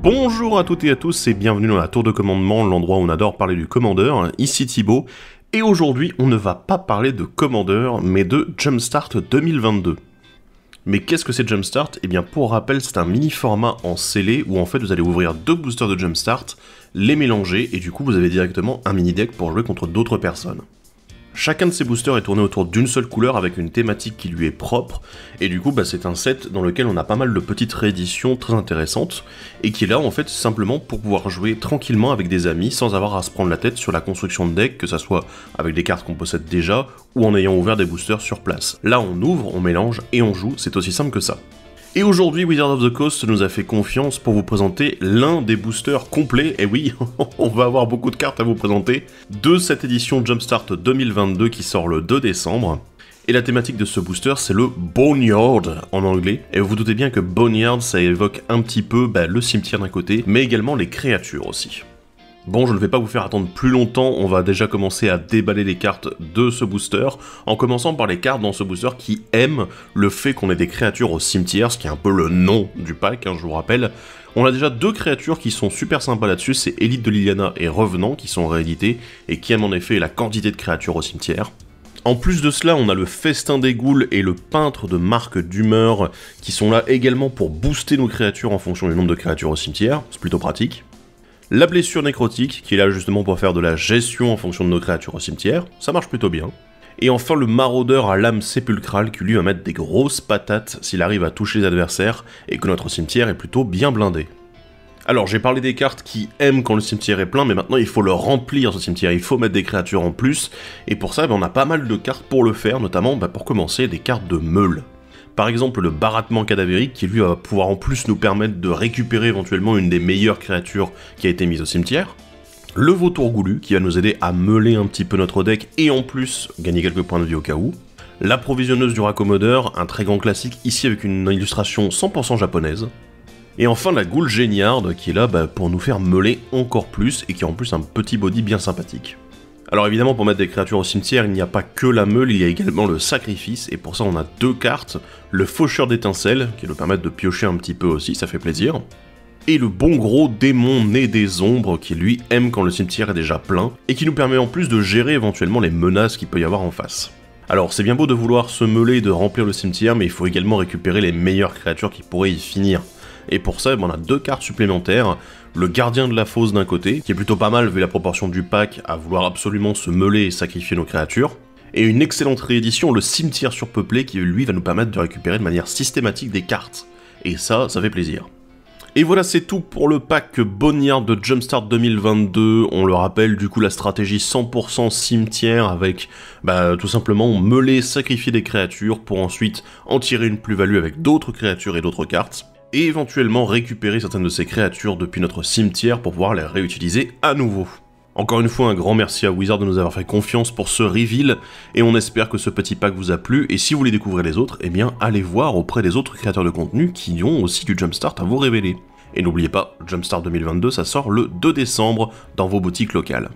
Bonjour à toutes et à tous et bienvenue dans la tour de commandement, l'endroit où on adore parler du Commander, ici Thibaut, et aujourd'hui on ne va pas parler de Commander, mais de Jumpstart 2022. Mais qu'est-ce que c'est Jumpstart? Eh bien pour rappel c'est un mini format en scellé où en fait vous allez ouvrir deux boosters de Jumpstart, les mélanger et du coup vous avez directement un mini deck pour jouer contre d'autres personnes. Chacun de ces boosters est tourné autour d'une seule couleur avec une thématique qui lui est propre, et du coup c'est un set dans lequel on a pas mal de petites rééditions très intéressantes, et qui est là en fait simplement pour pouvoir jouer tranquillement avec des amis sans avoir à se prendre la tête sur la construction de deck, que ça soit avec des cartes qu'on possède déjà, ou en ayant ouvert des boosters sur place. Là on ouvre, on mélange et on joue, c'est aussi simple que ça. Et aujourd'hui, Wizards of the Coast nous a fait confiance pour vous présenter l'un des boosters complets, et oui, on va avoir beaucoup de cartes à vous présenter, de cette édition Jumpstart 2022 qui sort le 2 décembre. Et la thématique de ce booster, c'est le Boneyard en anglais, et vous vous doutez bien que Boneyard, ça évoque un petit peu le cimetière d'un côté, mais également les créatures aussi. Bon, je ne vais pas vous faire attendre plus longtemps, on va déjà commencer à déballer les cartes de ce booster, en commençant par les cartes dans ce booster qui aiment le fait qu'on ait des créatures au cimetière, ce qui est un peu le nom du pack, je vous rappelle. On a déjà deux créatures qui sont super sympas là-dessus, c'est Élite de Liliana et Revenant qui sont réédités, et qui aiment en effet la quantité de créatures au cimetière. En plus de cela, on a le Festin des Ghouls et le Peintre de Marque d'Humeur, qui sont là également pour booster nos créatures en fonction du nombre de créatures au cimetière, c'est plutôt pratique. La Blessure Nécrotique, qui est là justement pour faire de la gestion en fonction de nos créatures au cimetière, ça marche plutôt bien. Et enfin le Maraudeur à l'âme sépulcrale, qui lui va mettre des grosses patates s'il arrive à toucher les adversaires, et que notre cimetière est plutôt bien blindé. Alors j'ai parlé des cartes qui aiment quand le cimetière est plein, mais maintenant il faut le remplir ce cimetière, il faut mettre des créatures en plus, et pour ça on a pas mal de cartes pour le faire, notamment pour commencer des cartes de meule. Par exemple le Baratement Cadavérique qui lui va pouvoir en plus nous permettre de récupérer éventuellement une des meilleures créatures qui a été mise au cimetière. Le Vautour Goulu qui va nous aider à meuler un petit peu notre deck et en plus gagner quelques points de vie au cas où. L'Approvisionneuse du Raccommodeur, un très grand classique ici avec une illustration 100% japonaise. Et enfin la Ghoul Géniarde qui est là pour nous faire meuler encore plus et qui a en plus un petit body bien sympathique. Alors évidemment pour mettre des créatures au cimetière il n'y a pas que la meule, il y a également le sacrifice et pour ça on a deux cartes, le Faucheur d'étincelles qui nous permettent de piocher un petit peu aussi, ça fait plaisir, et le bon gros démon né des ombres qui lui aime quand le cimetière est déjà plein et qui nous permet en plus de gérer éventuellement les menaces qu'il peut y avoir en face. Alors c'est bien beau de vouloir se meuler et de remplir le cimetière mais il faut également récupérer les meilleures créatures qui pourraient y finir. Et pour ça, on a deux cartes supplémentaires, le Gardien de la Fosse d'un côté, qui est plutôt pas mal vu la proportion du pack à vouloir absolument se meuler et sacrifier nos créatures, et une excellente réédition, le Cimetière surpeuplé, qui lui va nous permettre de récupérer de manière systématique des cartes. Et ça fait plaisir. Et voilà, c'est tout pour le pack Boneyard de Jumpstart 2022, on le rappelle, du coup la stratégie 100% cimetière avec tout simplement meuler, sacrifier des créatures pour ensuite en tirer une plus-value avec d'autres créatures et d'autres cartes. Et éventuellement récupérer certaines de ces créatures depuis notre cimetière pour pouvoir les réutiliser à nouveau. Encore une fois, un grand merci à Wizard de nous avoir fait confiance pour ce reveal, et on espère que ce petit pack vous a plu, et si vous voulez découvrir les autres, eh bien allez voir auprès des autres créateurs de contenu qui ont aussi du Jumpstart à vous révéler. Et n'oubliez pas, Jumpstart 2022 ça sort le 2 décembre dans vos boutiques locales.